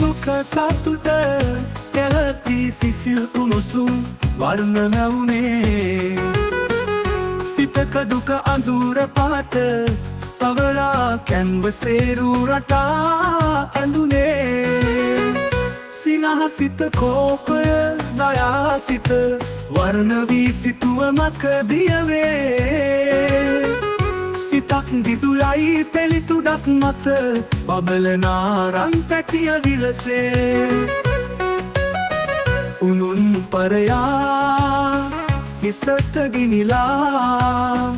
දුක සතුට කැලති සිසිල් උණුසුම් වර්ණ නැවුනේ සිතක දුක අඳුර පාට පවලා කැන්වසේරු රටා ඇඳුනේ සිනහසිත කෝපය දයාසිත වර්ණ වී සිතුවමක දියවේ සිතක් දිදුලයි පෙළිතුඩක් මත බබලනා රන් පැටිය විලසේ උනුන් පරයා හිසට ගිනිලා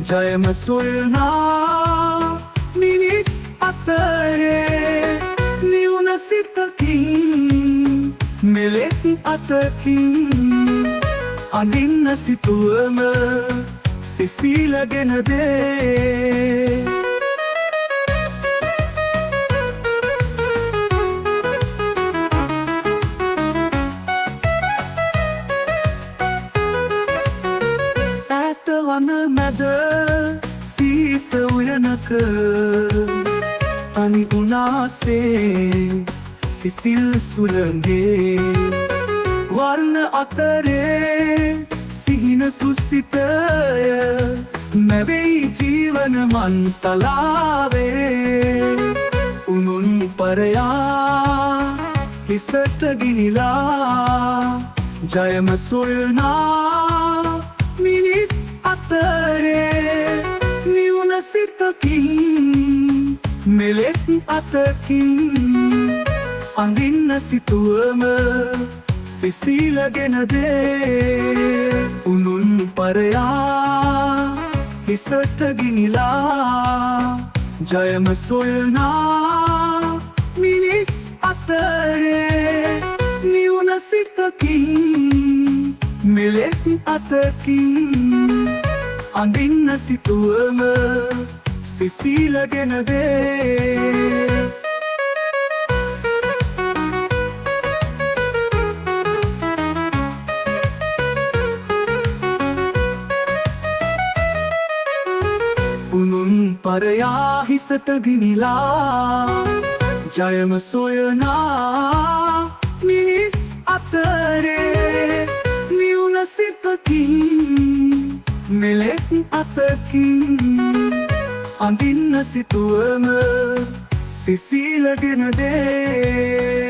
ජයම සොයනා මිනිස් අතරේ නිවුන සිතකින් මෙලෙක් අතකින් අඳින්න සිතුවම සිසිලගෙන දේ ඈත වන මැද සීත උයනක අනි උනාසේ සිසිල් සුළඟේ වර්ණ අතරේ සිහින තුසිතය මැවෙයි ජීවන මන්තලාවේ උනුන් පරයා හිසට ගිනිලා ජයම සොයනා මිනිස් අතරේ නිවුන සිතකින් මෙලෙක් අතකින් අඳින්න සිතුවම සිසිලගෙන දේ උනුන් පරයා හිසට ගිනිලා ජයම සොයනා මිනිස් අතරේ නිවුන සිතකින් මෙලෙක් අතකින් අඳින්න සිතුවම සිසිලගෙන දේ උනුන් පරයා හිසට ගිනිලා ජයම සොයනා මිනිස් අතරේ නිවුන සිතකින් මෙලෙක් අතකින් අඳින්න සිතුවම සිසිලගෙන දේ